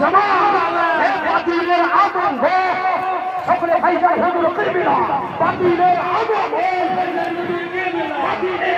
জামান এই বাতিলের আতঙ্ক সকলে ভাইজান হুজুর কিবলা বাতিলের আতঙ্ক বাতিলের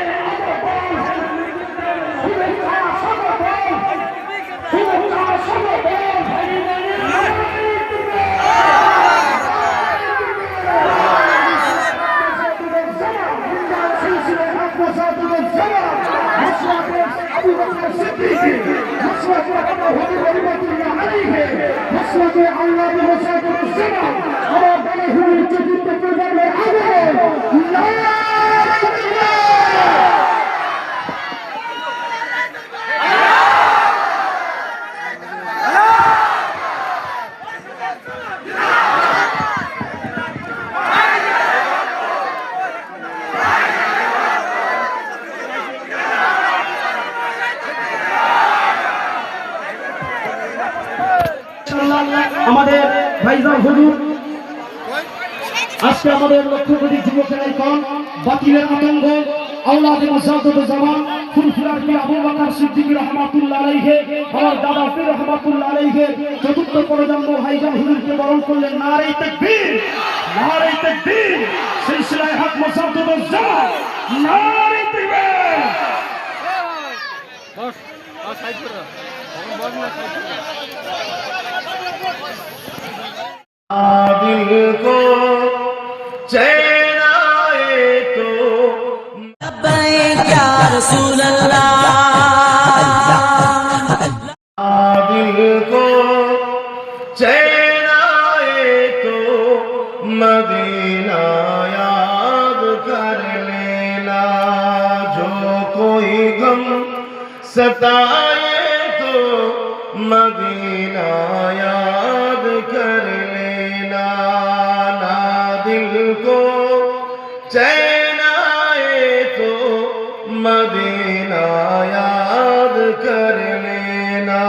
আমাদের ভাইজান হুজুর আজকে আমাদের লক্ষ্যপতি যুবকেরাই কোন বাতিলের আতঙ্ক আওলাদে মুসাদ্দদ জামান ফুরফুরার পীর আবু বকর সিদ্দিকী রাহমাতুল্লাহ আলাইহি আমার দাদা পীর রাহমাতুল্লাহ আলাইহি চতুর্থ প্রজন্ম ভাইজান হুজুরকে বরণ করলেন নারে তাকবীর সিলসিলায়ে হক মুসাদ্দদ জামান নারে তাকবীর বস সাইড করো বস না সাইড করো दिल को चैन आए तो या रसूल अल्लाह दिल को चैन आए तो मदीना याद कर लेना जो कोई गम सताए तो मदीना याद कर लेना ना दिल को चैन आए तो मदीना याद कर लेना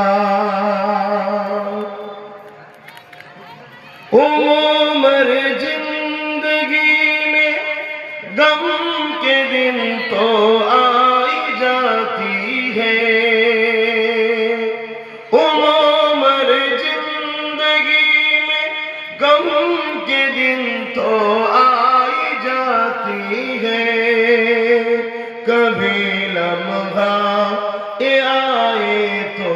उम्र जिंदगी में गम के दिन तो आई जाती है उम्र जिंदगी में गम के दिन तो आई जाती है कभी लम्हा आए तो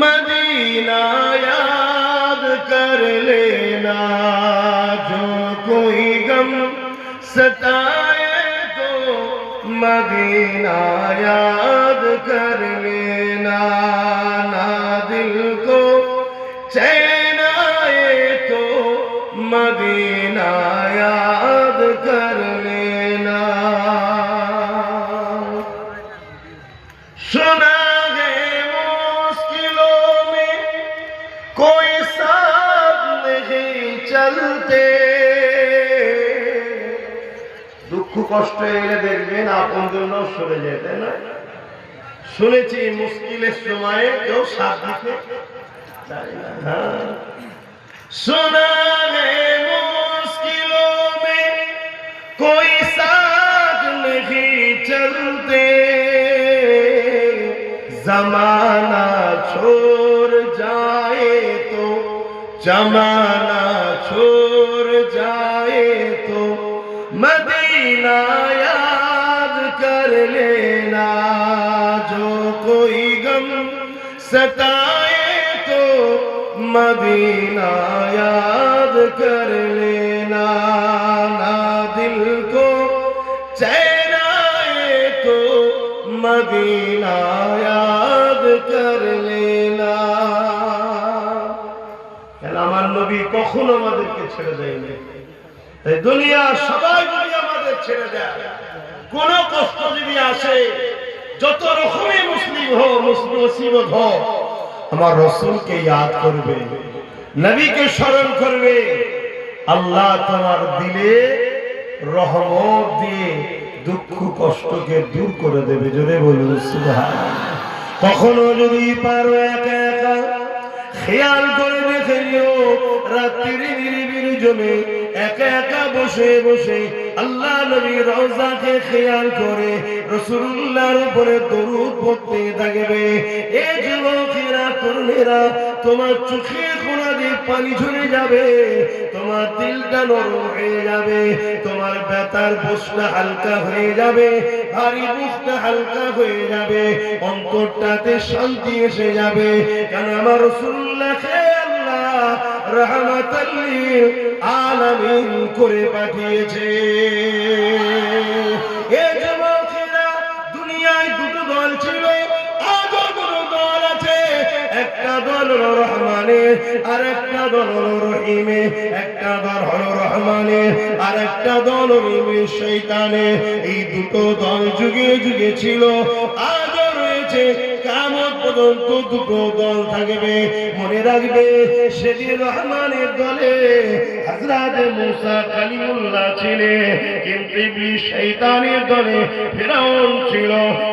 मदीना याद कर लेना जो कोई गम सताए तो मदीना याद कर लेना ना दिल को चैन आए तो मदीना याद कर लेना सुना है मुश्किलों में कोई साथ नहीं चलते দুঃখ কষ্ট এলে দেখবেন আপনজন সরে যায় তাই না শুনেছি মুশকিলের সময়ে কেউ সাথ দিতে চায় না सुना है मुश्किलों में कोई साथ नहीं चलते जमाना छोड़ जाए तो जमाना छोड़ जाए तो मदीना याद कर लेना जो कोई गम सताए तो मदीना याद कर लेना ना दिल को चैन आए तो मदीना याद कर लेना আমার নবী কখনো আমাদেরকে ছেড়ে দেয়নি তাই দুনিয়া সবাই যদি আমাদের ছেড়ে দেয় কোন কষ্ট যদি আসে যত রকমের মুসলিম হো মুসিবত হো আমার রাসূলকে याद করবে নবীকে স্মরণ করবে আল্লাহ তোমার দিলে রহমত দিয়ে দুঃখ কষ্টকে দূর করে দেবে জোরে বলুন সুবহানাল্লাহ কখনো যদি পারো একা একা খেয়াল করে দেখে নিও রাত্রির নিরিবিলি জমে একা একা বসে বসে আল্লাহ নবী রওজাকে খেয়াল করে রাসূলুল্লাহর উপরে দরুদ পড়তে থাকবে। এ যুবকেরা, তরুণেরা, তোমার চোখে কোনা দিয়ে পানি ঝরে যাবে, তোমার দিলটা নরম হয়ে যাবে, তোমার ব্যথার বোঝটা হালকা হয়ে যাবে, ভারী বুকটা হালকা হয়ে যাবে, অন্তরটাতে শান্তি এসে যাবে। কেন আমার রাসূলুল্লাহকে আল্লাহ রাহমাতাল লিল আলামিন করে পাঠিয়েছে। এ যুবকেরা, দুনিয়ায় দুটো দল ছিল, আজও দুটো দল আছে। একটা দল হলো রহমানের, আর একটা দল হলো রহিমে। একটা দল হলো রহমানের, আর একটা দল হলো শয়তানের। এই দুটো দল যুগে যুগে ছিল, আজও রয়েছে, কিয়ামত পর্যন্ত দুটো দল থাকবে। মনে রাখবে, সেদিন রহমানের দলে হযরত মুসা কালিমুল্লাহ ছিলেন, কিন্তু ইবলিস শয়তানের দলে ফিরআউন ছিল।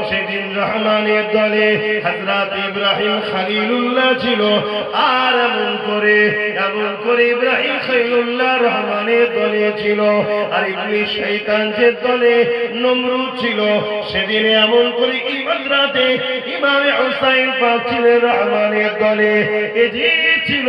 সেদিন রহমানের দলে হযরত ইব্রাহিম খলিলুল্লাহ ছিল। আর এমন করে ইব্রাহিম খলিলুল্লাহ রহমানের দলে ছিল, আর ইবলিস শয়তানের দলে নমরুদ ছিল। সেদিন এমন করে হযরত ইমাম হুসাইন পাক ছিলেন রহমানের দলে, এজিদ ছিল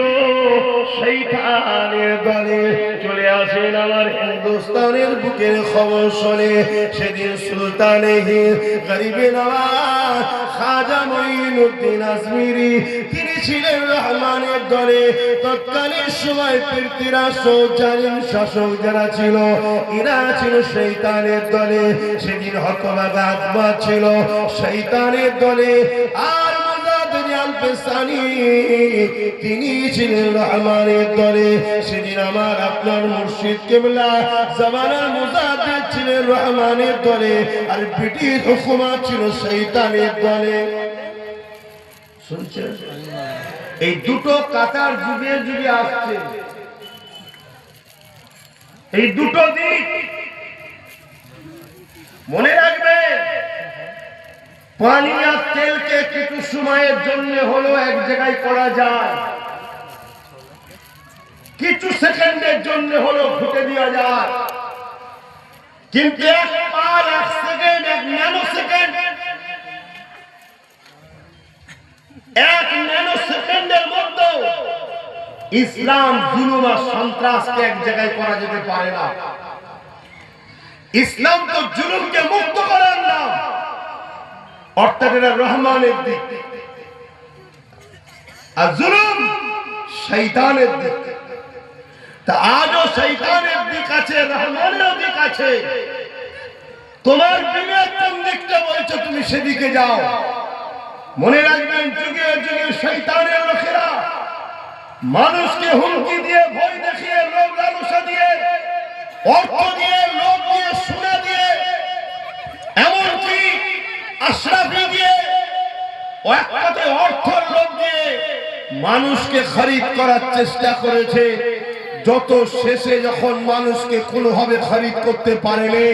শয়তানের দলে। চলে আসেন আমার হিন্দুস্তানের বুকের খবর শুনে। সেদিন সুলতানে হিন্দ গরিবে নওয়াজ খাজা মঈনুদ্দিন আজমিরি, তিনি ছিলেন রহমানের দলে। তৎকালীন সময় পৃথ্বীরাজ জালিম শাসক যারা ছিল, এরা ছিল শয়তানের দলে। সেদিন হতভাগা আত্মা ছিল শয়তানের দলে। আর তিনি ছিলেন রহমানের দলে। সেদিন আমার আপনার মুর্শিদ কিবলা জামানার মুজাদ্দিদ ছিলেন রহমানের দলে, আর ব্রিটিশ হুকুমত ছিল শয়তানের দলে। শুনছেন? এই দুটো কাতার যুগে যুগে আসছে। এই দুটো দিক মনে রাখবেন। পানি আর তেলকে কিছু সময়ের জন্য হলো এক জায়গায় করা যায়, কিছু সেকেন্ডের জন্য হলো ঘুটে দেওয়া যায়, কিন্তু এক পাল, এক সেকেন্ড, এক ন্যানো সেকেন্ড, এক ন্যানো সেকেন্ডের মধ্যে ইসলাম জুলুম আর সন্ত্রাসকে এক জায়গায় করা যেতে পারে না। ইসলাম তো জুলুমকে মুক্ত করার নাম, অর্থাৎ এটা রহমানের দিক, আর জুলুম শয়তানের দিক। তা আজও শয়তানের দিক আছে, রহমানের দিক আছে। তোমার বিবেক কোন দিকটা বলছো, তুমি সেদিকে যাও। মনে রাখবেন, যুগে যুগে শয়তানের লোকেরা মানুষকে হুমকি দিয়ে, ভয় দেখিয়ে, লোভ লালসা দিয়ে, অর্থ দিয়ে, লোভ দিয়ে, সোনা দিয়ে, এমনকি আশরাফি দিয়ে, অর্থ লোভ দিয়ে মানুষকে খরিদ করার চেষ্টা করেছে। যত শেষে যখন মানুষকে কোনোভাবে খরিদ করতে পারেনি,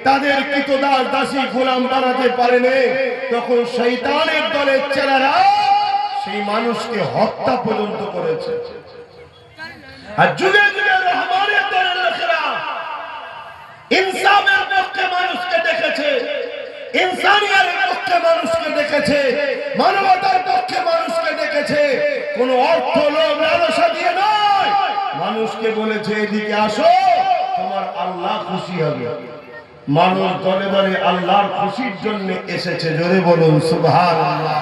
তাদের কৃতদাস দাসী গোলাম বানাতে পারেনি, তখন শয়তানের দলের চেলারা সেই মানুষকে হত্যা পর্যন্ত করেছে। আর যুগে যুগে রহমানের দলের লোকেরা ইনসাফের পক্ষে মানুষকে দেখেছে, ইনসানিয়াতের পক্ষে মানুষকে দেখেছে, মানবতার পক্ষে মানুষকে দেখেছে। কোন অর্থ লোভ লালসা দিয়ে নয়, মানুষকে বলেছে এদিকে আসো, তোমার আল্লাহ খুশি হবে। মানুষ দলে দলে আল্লাহর খুশির জন্য এসেছে। জোরে বলুন সুবহানাল্লাহ।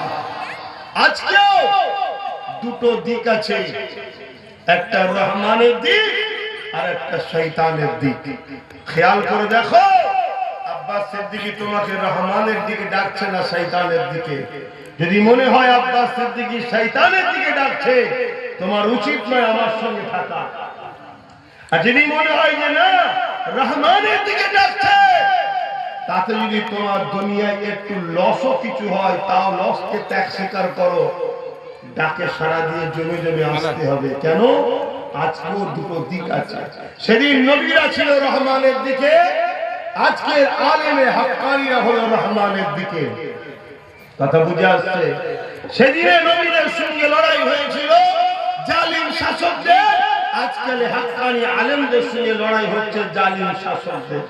আজকেও দুটো দিক আছে, একটা রহমানের দিক আর একটা শয়তানের দিক। খেয়াল করে দেখো, আব্বাস সিদ্দিকী তোমাকে রহমানের দিকে ডাকছে না শয়তানের দিকে? যদি মনে হয় আব্বাস সিদ্দিকী শয়তানের দিকে ডাকছে, তোমার উচিত নয় আমার সঙ্গে থাকা। আর যদি মনে হয় যে না রহমানের দিকে ডাকছে, তাতে যদি তোমার দুনিয়ায় একটু লসও কিছু হয়, তাও লসকে ত্যাগ স্বীকার করো, ডাকে সাড়া দিয়ে জমে জমে আসতে হবে। কেন? আজকেও দুটো দিক আছে। সেদিন নবীরা ছিল রহমানের দিকে, আজকের আলেমে হাক্কানিরা হলো রহমানের দিকে। কথা বুঝে আসছে? সেদিনে নবীদের সঙ্গে লড়াই হয়েছিল জালিম শাসকদের, আর আজকাল হাক্কানি আলেমদের সঙ্গে লড়াই হচ্ছে জালিম শাসকদের।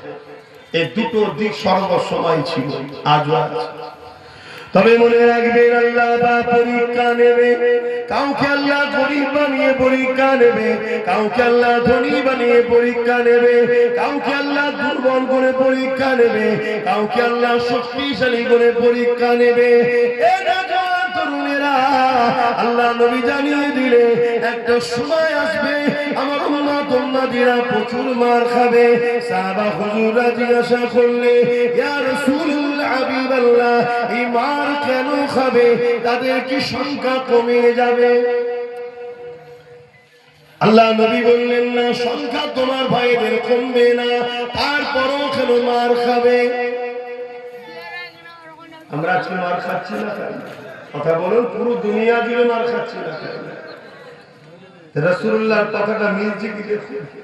এই দুটো দিক সর্বসময় ছিল, আজও আছে। তবে মনে রাখবেন, আল্লাহ পরীক্ষা নেবে, কাউকে আল্লাহ গরীব বানিয়ে পরীক্ষা নেবে, কাউকে আল্লাহ ধনী বানিয়ে পরীক্ষা নেবে, কাউকে আল্লাহ দুর্বল করে পরীক্ষা নেবে, কাউকে আল্লাহ শক্তিশালী করে পরীক্ষা নেবে। তরুণেরা, আল্লাহ নবী জানিয়ে দিলে একটা সময় আসবে আমার উম্মত উম্মতিরা প্রচুর মার খাবে। সাহাবা হুজুররা জিজ্ঞাসা করলে, ইয়া রাসূলুল্লাহ, হাবিবাল্লাহ, এই মার কেন খাবে? তাদের কি সংখ্যা কমে যাবে? আল্লাহ নবী বললেন, না, সংখ্যা তোমার ভাইদের কমবে না, তারপরও কেন মার খাবে? আমরা আজকে মার খাচ্ছি না কেন? কথা বলুন, পুরো দুনিয়া জুড়ে মার খাচ্ছি না কেন? রাসূলুল্লাহর কথাটা মিলছে কি?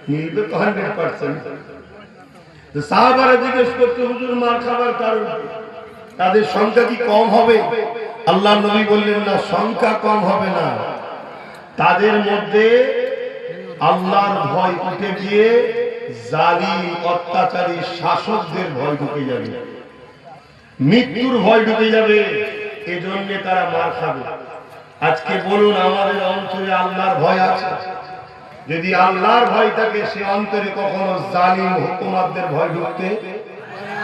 মিলবে তো 100%। সাহাবারা জিজ্ঞেস করতে, হুজুর মার খাবার কারণ তাদের সংখ্যা কি কম হবে? আল্লাহ নবী বললেন, না, সংখ্যা কম হবে না, তাদের মধ্যে আল্লাহর ভয় উঠে গিয়ে জালিম অত্যাচারী শাসকদের ভয় ঢুকে যাবে, মৃত্যুর ভয় ঢুকে যাবে, এজন্য তারা মার খাবে। আজকে বলুন, আমাদের অন্তরে আল্লাহর ভয় আছে? যদি আল্লাহর ভয় থাকে, সে অন্তরে কখনো জালিম হুকুমাতদের ভয় ঢুকতে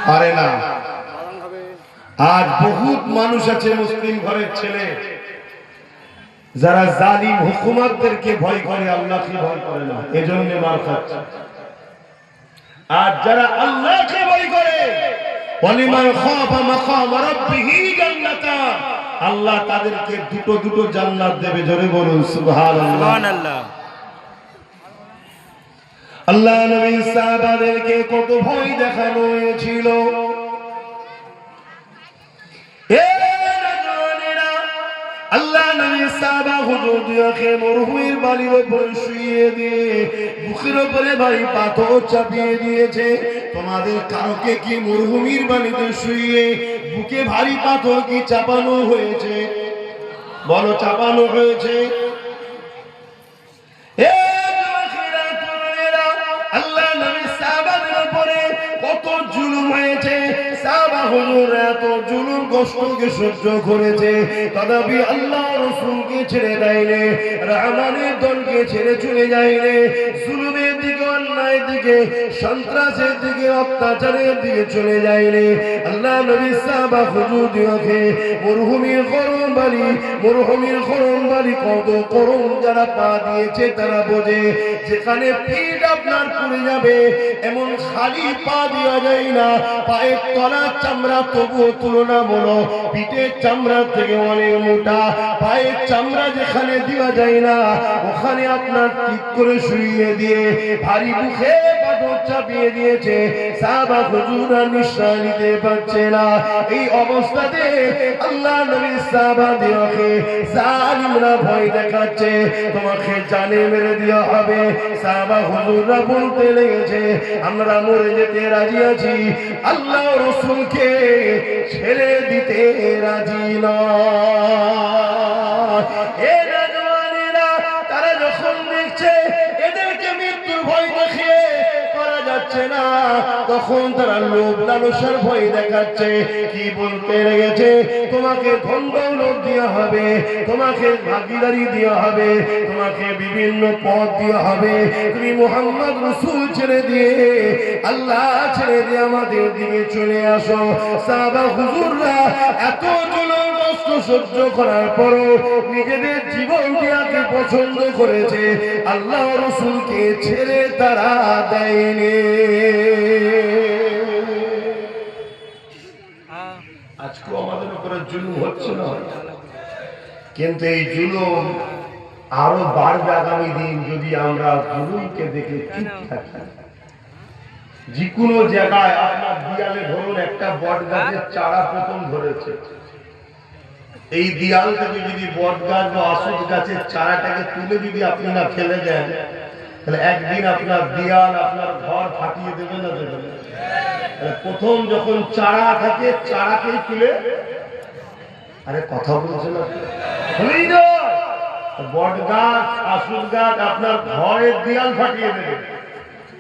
পারে না। আজ বহুত মানুষ আছে মুসলিম ঘরের ছেলে, যারা জালিম হুকুমাতদেরকে ভয় করে, আল্লাহকে ভয় করে না, এজন্য মার খাচ্ছে। আর যারা আল্লাহকে ভয় করে, ওয়ালিমান খাফা মাকাম রাব্বিহি জান্নাতান, আল্লাহ তাদেরকে দুটো দুটো জান্নাত দেবে। জোরে বলুন সুবহানাল্লাহ, সুবহানাল্লাহ। আল্লাহ নবী সাহাবাদেরকে কত ভয় দেখানো হয়েছিল। আল্লাহ নবী সাহাবা হুজুরকে মরুভূমির বালির উপর শুইয়ে দিয়ে বুকের উপরে ভারী পাথর চাপিয়ে দিয়েছে। তোমাদের কারোকে কি মরুভূমির বালিতে শুইয়ে বুকে ভারী পাথর কি চাপানো হয়েছে? বলো, চাপানো হয়েছে? আল্লাহ নবী সাহাবাদের উপরে কত জুলুম হয়েছে, সাহাবা হুজুররা এত জুলুম কষ্টকে সহ্য করেছে, তথাপি আল্লাহ রাসূলকে ছেড়ে দেয়নি, রহমানের দলকে ছেড়ে চলে যায়নি। জুলুমের দিকে, অন্যায়ের দিকে, সন্ত্রাসের দিকে, অত্যাচারের দিকে চলে যায়নি। আল্লাহ নবী সাহাবা হুজুরকে মরুভূমির গরম বালি কত গরম যারা পা দিয়েছে তারা বোঝে। যেখানে পিঠ আপনার পুড়ে যাবে এমন খালি পা দেওয়া যায় না, পায়ের তলার চামড়া তবুও তুলনামূলক পিঠের চামড়ার থেকে অনেক মোটা। পায়ের চামড়া যেখানে দেওয়া যায় না, ওখানে আপনার ঠিক করে শুইয়ে দিয়ে ভারী বুকে পাথর চাপিয়ে দিয়েছে। সাহাবা হুজুররা নিঃশ্বাস নিতে পারছে না। এই অবস্থাতে আল্লাহ নবী সাহাবাদেরকে জালিমরা ভয় দেখাচ্ছে, তোমাকে জানে মেরে দেওয়া হবে। সাহাবা হুজুররা বলতে লেগেছে, আমরা মরে যেতে রাজি আছি, আল্লাহ রাসূলকে ছেড়ে দিতে রাজি নয়। এরা জওয়ানেরা, তারা যখন দেখছে এদেরকে মৃত্যুর ভয় দেখিয়ে করা যাচ্ছে না, তখন তারা লোভ লালসার ভয় দেখাচ্ছে। কি বলতে লেগেছে, তোমাকে ধন দৌলত দেওয়া হবে, তোমাকে ভাগীদারি দেওয়া হবে, তোমাকে বিভিন্ন পদ দেওয়া হবে, তুমি মুহাম্মদ রাসূল ছেড়ে দিয়ে, আল্লাহ ছেড়ে দিয়ে আমাদের দিকে চলে আসো। সাহাবা হুজুররা এত জুলুম কষ্ট সহ্য করার পরও নিজেদের জীবন দেওয়াকে পছন্দ করেছে, আল্লাহ রাসূলকে ছেড়ে তারা দেয়নি। আজকে আমাদের উপরে জুলুম হচ্ছে না, কিন্তু এই জুলুম আরো বাড়বে আগামী দিন যদি আমরা জুলুমকে দেখে চুপ থাকি। যে কোনো জায়গায় আপনার দিয়ালে ধরুন একটা বট গাছের চারা প্রথম ধরেছে, এই দিয়াল থেকে যদি বট গাছ বা অশোক গাছের চারাটাকে তুলে যদি আপনি না ফেলে দেন, তাহলে একদিন আপনার দিয়াল, আপনার ঘর ফাটিয়ে দেবে না দেবে না? প্রথম যখন চারা থাকে, চারাকেই তুলে, আরে কথা বলছে না, বট গাছ আসুর গাছ আপনার ঘরের দেয়াল ফাটিয়ে দেবে,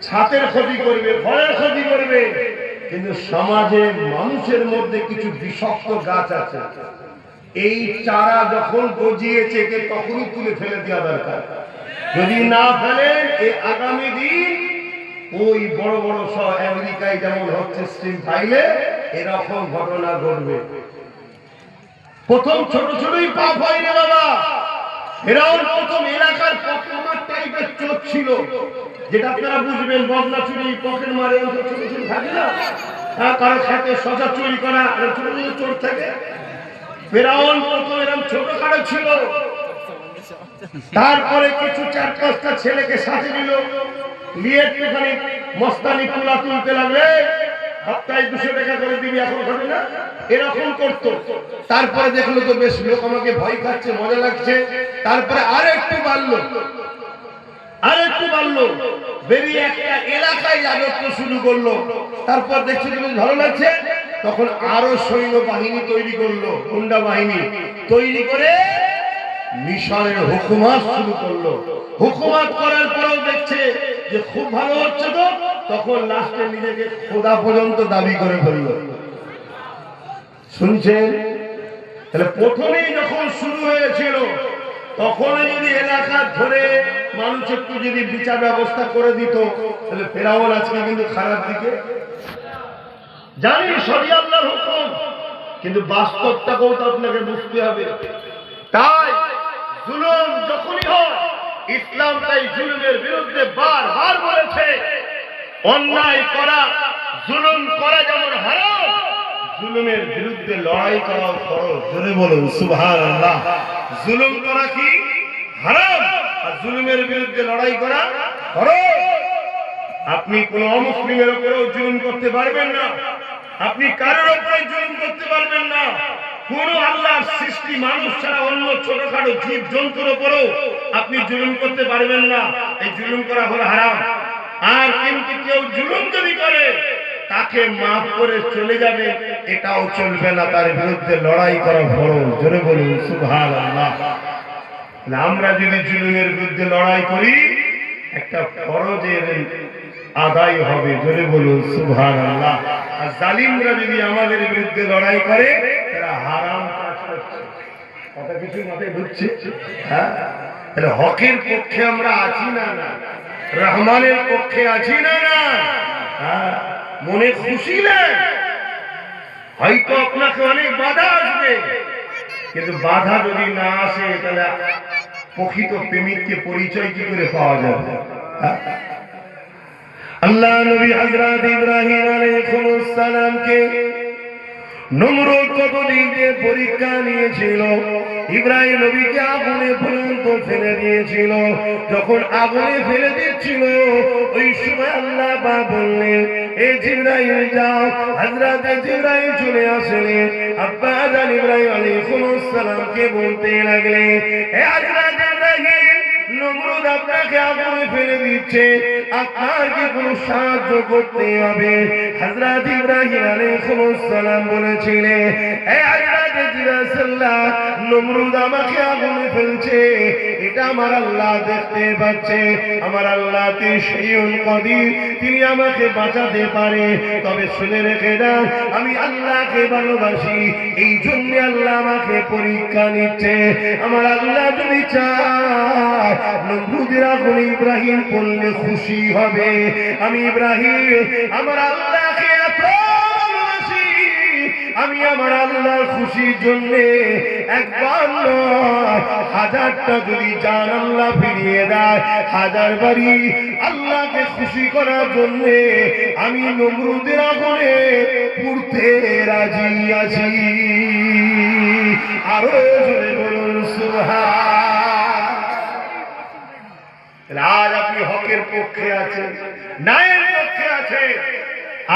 ছাদের ক্ষতি করবে, ঘরের ক্ষতি করবে, কিন্তু সমাজে মানুষের মধ্যে কিছু বিষাক্ত গাছ আছে, এই চারা যখন গজিয়েছে একে তখনই তুলে ফেলে দেওয়া দরকার। যদি না ফেলেন এই আগামী দিন ওই বড় বড় সব আমেরিকায় যেমন হচ্ছে স্ট্রিম ফাইলে এরকম ঘটনা ঘটবে। প্রথম ছোট ছোটই পাপ হয় রে বাবা। ফেরাউন প্রথম এলাকার পকেটমার টাইপের চোর ছিল, যেটা আপনারা বুঝবেন, বদনা চুরি, পকেট মারে, ছোট ছোট থাকে না, কারো খাতে শশা চুরি করা, ছোট ছোট চোর থাকে। ফেরাউন প্রথম এরকম ছোটখাটো ছিল, তারপরে কিছু 4-5টা ছেলেকে সাথে নিল, নিয়ে একটুখানি মস্তানি তুলা তুলতে লাগলে, সপ্তাহে 200 টাকা করে দিবি, এখন ঘটে না, এরকম করতো। তারপরে দেখলো তো বেশ লোক আমাকে ভয় খাচ্ছে, মজা লাগছে, তারপরে আর একটু বাড়লো, বেরিয়ে একটা এলাকায় রাজত্ব শুরু করলো। তারপর দেখছি বেশ ভালো লাগছে, তখন আরো সৈন্য বাহিনী তৈরি করলো, গুন্ডা বাহিনী তৈরি করে মিশরের হুকুমাত শুরু করলো। হুকুমাত করার পরেও দেখছে যে খুব ভালো হচ্ছে, তো তখন লাস্টে নিজেকে খোদা পর্যন্ত দাবি করে ফেললো। শুনছেন? তাহলে প্রথমেই যখন শুরু হয়েছিল তখন যদি এলাকা ধরে মানুষ একটু যদি বিচার ব্যবস্থা করে দিত, তাহলে ফেরাউন আজকে কিন্তু খারাপ দিকে। জানি শরিয়া আল্লাহর হুকুম, কিন্তু বাস্তবটাকেও তো আপনাকে বুঝতে হবে। তাই জুলুম যখনই হয়, ইসলাম তাই জুলুমের বিরুদ্ধে বারবার বলেছে, অন্যায় করা, জুলুম করা যেমন হারাম, জুলুমের বিরুদ্ধে লড়াই করা ফরজ। জোরে বলুন সুবহানাল্লাহ। জুলুম করা কি হারাম, আর জুলুমের বিরুদ্ধে লড়াই করা ফরজ। আপনি কোন অমুসলিমের উপরেও জুলুম করতে পারবেন না, আপনি কারোর উপরে জুলুম করতে পারবেন না। কোন আল্লাহর সৃষ্টি মানুষ ছাড়া অন্য ছোটখাটো জীব জন্তুর উপরেও আপনি জুলুম করতে পারবেন না। এই জুলুম করা হলো হারাম। আর কিন্তু কেউ জুলুম যদি করে তাকে মাফ করে চলে যাবে, এটাও চলবে না, তার বিরুদ্ধে লড়াই করা ফরজ। জোরে বলুন সুবহানাল্লাহ। আমরা যদি জুলুমের বিরুদ্ধে লড়াই করি, একটা ফরজের আদায় হবে। জোরে বলুন সুবহানাল্লাহ। আর জালিমরা যদি আমাদের বিরুদ্ধে লড়াই করে, তারা হারাম কাজ করছে। কথা কিছু মাথায় ঢুকছে? হ্যাঁ, তাহলে হকের পক্ষে আমরা আছি না, রহমানের পক্ষে আছি না। হ্যাঁ, মনে খুশি নেই, হয়তো আপনাকে অনেক বাধা আসবে, কিন্তু বাধা যদি না আসে তাহলে প্রকৃত প্রেমিককে পরিচয় কি করে পাওয়া যাবে? আল্লাহ নবী হযরত ইব্রাহিম আলাইহিস সালামকে নমরুদ কতদিন যে পরীক্ষা নিয়েছিল, ইব্রাহিম নবীকে আগুনে পর্যন্ত ফেলে দিয়েছিল। যখন আগুনে ফেলে দিচ্ছিল, ওই সময় আল্লাহ পাক বললেন, এ জিবরাইল যাও। হযরত জিবরাইল চলে আসলেন, আব্বা জান ইব্রাহিম আলাইহিস সালামকে বলতে লাগলেন, হে হযরত ইব্রাহিম, নমরুদ আপনাকে আগুনে ফেলে দিচ্ছে, আপনাকে কোনো সাহায্য করতে হবে। হযরত ইব্রাহিম আলাইহিস সালাম বলেছিলেন, হে হযরত রাসূলুল্লাহ, নমরুদ আমাকে আগুনে ফেলছে, এটা আমার আল্লাহ দেখতে পাচ্ছে। আমার আল্লাহ তিশিউল কদির, তিনি আমাকে বাঁচাতে পারে। তবে শুনে রেখে দাও, আমি আল্লাহকে ভালোবাসি, এই জন্য আল্লাহ আমাকে পরীক্ষা নিচ্ছে। আমার আল্লাহ যদি চায় নমরুদের আগুনে ইব্রাহিম পড়লে খুশি হবে। আমি ইব্রাহিম আমার আল্লাহকে এত ভালোবাসি, আমি আমার আল্লাহর খুশির জন্য একবার নয়, 1000টা যদি জান আল্লাহ ফিরিয়ে দেয়, 1000 বারই আল্লাহকে খুশি করার জন্য আমি নমরুদের আগুনে পুড়তে রাজি আছি। আরো জোরে বলুন সুবহান। আজ আপনি হকের পক্ষে আছেন, ন্যায়ের পক্ষে আছেন,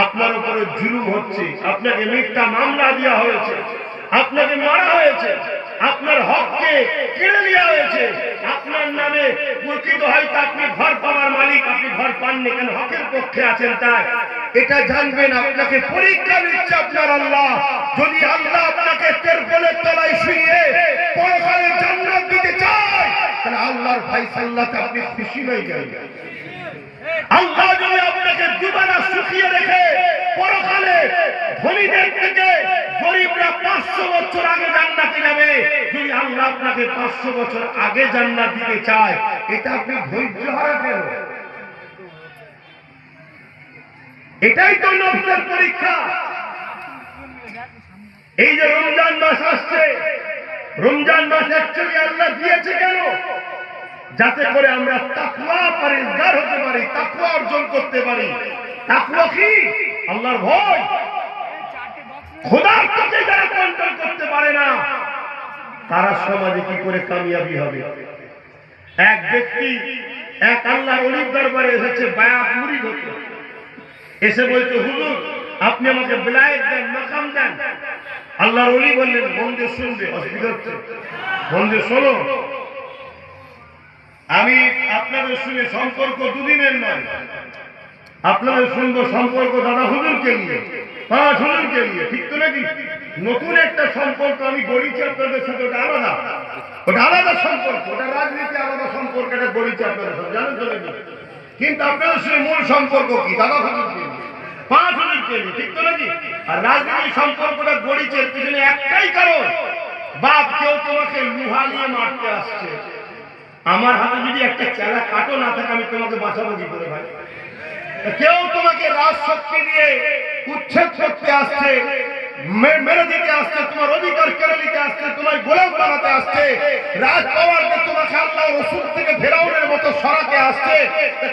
আপনার উপরে জুলুম হচ্ছে, আপনাকে মিথ্যা মামলা দেওয়া হয়েছে, আপনাকে মারা হয়েছে, আপনার হককে কেড়ে নেওয়া হয়েছে, আপনার নামে প্রকৃত হয়তো আপনি ঘর পাওয়ার মালিক, আপনি ঘর পাননি, কেন হকের পক্ষে আছেন। তাই এটা জানবেন, আপনাকে পরীক্ষা নিচ্ছে আপনার আল্লাহ। যদি আল্লাহ আপনাকে তেরপলের তলায় শুয়ে পরকালে জান্নাত দিতে চায়, তাহলে আল্লাহর ফায়সালাতে আপনি খুশি হয়ে যাবেন। আল্লাহ যদি আপনাকে দুবেলা সুখিয়ে রেখে পরকালে ধনীদের থেকে গরিবরা 500 বছর আগে জান্নাতে যাবে, যদি আল্লাহ আপনাকে 500 বছর আগে জান্নাত দিতে চায়, এটা আপনি ধৈর্য হারা কেন? এটাই তো নফসের পরীক্ষা। এই যে রমজান মাস আসছে, রমজান মাস অ্যাকচুয়ালি আল্লাহ দিয়েছে কেন? যাতে করে আমরা তাকওয়া পরহেজগার হতে পারি, তাকওয়া অর্জন করতে পারি। তাকওয়া কি? আল্লাহর ভয়। খোদার কাছে যারা কন্ট্রোল করতে পারে না, তারা সমাজে কি করে কামিয়াবি হবে? এক ব্যক্তি এক আল্লাহর ওলির দরবারে এসেছে বায়াত মুরিদ হতে, এসে বলছে হুজুর আপনি আমাকে বেলায়েত দেন, মাকাম দেন। আল্লাহর ওলি বললেন মন দিয়ে শুনবে, অসুবিধা হচ্ছে, মন দিয়ে শোনো। আমি আপনাদের শুনে সম্পর্ক দুদিনের নয়, আপনাদের শুনবো সম্পর্ক দাদা হুজুরকে নিয়ে, 5 হুজুরকে নিয়ে, ঠিক তো নাকি? নতুন একটা সম্পর্ক আমি গড়িয়েছি আপনাদের সাথে, ওটা আলাদা, ওটা আলাদা সম্পর্ক, ওটা রাজনীতি আলাদা সম্পর্ক, এটা গড়িয়েছি আপনাদের সাথে, জানেন তো নাকি? কিন্তু আপনাদের সঙ্গে মূল সম্পর্ক কি? দাদা হুজুরকে নিয়ে, 5 হুজুরকে নিয়ে, ঠিক তো নাকি? আর রাজনীতি সম্পর্কটা গড়িয়েছে পিছনে একটাই কারণ, বাপ কেউ তোমাকে লুহা নিয়ে মারতে আসছে, আমার হাতে যদি একটা চেলা কাটো না থাকে আমি তোমাকে বাঁচাবো কি করে ভাই? কেউ তোমাকে রাজশক্তি দিয়ে উচ্ছেদ করতে আসছে, মেরে দিতে আসছে, তোমার অধিকার কেড়ে নিতে আসছে, তোমার গোলাম বানাতে আসছে, রাজ পাওয়ারকে তোমাকে আল্লাহ রসুল থেকে ফেরাউনের মতো সরাতে আসছে,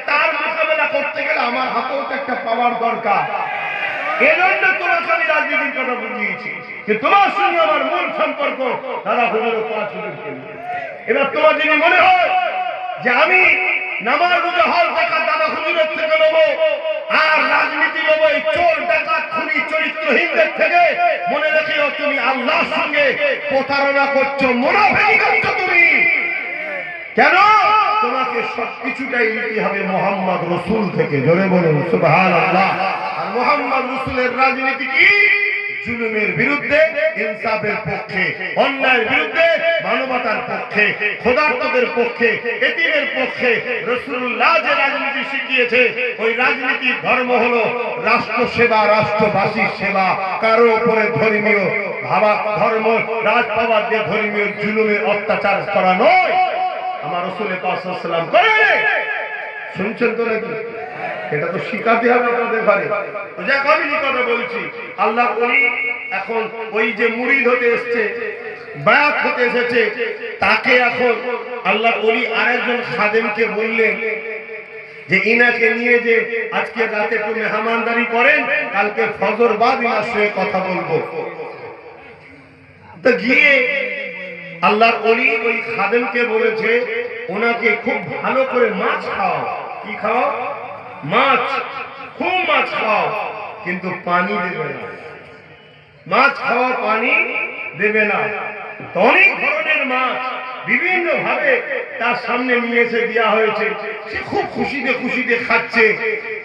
তার মোকাবেলা করতে গেলে আমার হাতেও তো একটা পাওয়ার দরকার। এজন্য তোমাকে আমি রাজনীতির কথা বুঝিয়েছি যে তোমার সঙ্গে আমার মূল সম্পর্ক দাদা হুজুর 5 হুজুরকে নিয়ে। এবার তোমার যদি মনে হয় যে আমি নামাজ রোজা হজ যাকাত দাদা হুজুরের থেকে নেব আর রাজনীতি নেব এই চোর ডাকাত খুনি চরিত্রহীনদের থেকে, মনে রেখো তুমি আল্লাহর সঙ্গে প্রতারণা করছো, মুনাফিকি করছো তুমি। কেন? তোমাকে সবকিছুটাই নিতে হবে মুহাম্মদ রাসূল থেকে। জোরে বলুন সুবহানাল্লাহ। আর মুহাম্মদ রাসূলের রাজনীতি কি? জুলুমের বিরুদ্ধে, ইনসাফের পক্ষে, অন্যায়ের বিরুদ্ধে, মানবতার পক্ষে, খোদার্থদের পক্ষে, এতিমের পক্ষে। রাসূলুল্লাহ যে রাজনীতি শিখিয়েছে, ওই রাজনীতির ধর্ম হলো রাষ্ট্র সেবা, রাষ্ট্রবাসীর সেবা, কারো উপরে ধর্মীয় ভাবা ধর্ম রাজ পাওয়ার দিয়ে ধর্মীয় জুলুমের অত্যাচার করা নয়। আমার রাসূল পাক সাল্লাল্লাহু আলাইহি ওয়াসাল্লাম করে। শুনছেন তো নাকি? এটা তো শিখাতে হবে আপনাদের ঘরে। তো যাক আমি যে কথা বলছি, আল্লাহ ওলি এখন ওই যে মুরিদ হতে এসেছে, বায়াত হতে এসেছে, তাকে এখন আল্লাহ ওলি আরেকজন খাদেমকে বললেন যে ইনাকে নিয়ে যে আজকে রাতে একটু মেহমানদারি করেন, কালকে ফজর বাদ ইনার সঙ্গে কথা বলবো। তো গিয়ে আল্লাহর ওলি ওই খাদেমকে বলেছে ওনাকে খুব ভালো করে মাছ খাওয়াও। কি খাওয়াও? মাছ, খুব মাছ খাও, কিন্তু পানি দেবে না। মাছ খাওয়া, পানি দেবে না। অনেক ধরনের মাছ বিভিন্ন ভাবে তার সামনে নিয়ে এসে দেওয়া হয়েছে, সে খুব খুশিতে খাচ্ছে।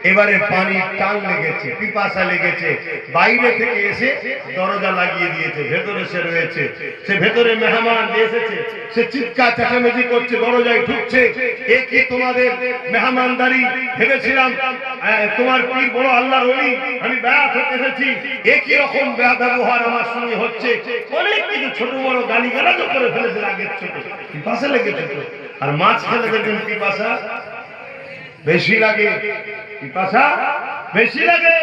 এবারে পানির টান লেগেছে, পিপাসা লেগেছে, বাইরে থেকে এসে দরজা লাগিয়ে দিয়েছে, ভেতরে সে রয়েছে, সে ভেতরে মেহমান এসেছে, সে চিৎকার চেঁচামেচি করছে, দরজায় ঢুকছে। এ কি তোমাদের মেহমানদারি ভেবেছিলাম, তোমার পীর বড় আল্লাহর ওলি, আমি বায়াত হতে এসেছি, এ কি রকম ব্যবহার আমার সঙ্গে হচ্ছে? অনেক কিছু ছোট বড় গালিগালাজও করে ফেলেছে আগের থেকে, পিপাসা লেগেছে তো। আর মাছ খেলে দেখবেন পিপাসা বেশি লাগে, পিপাসা বেশি লাগে।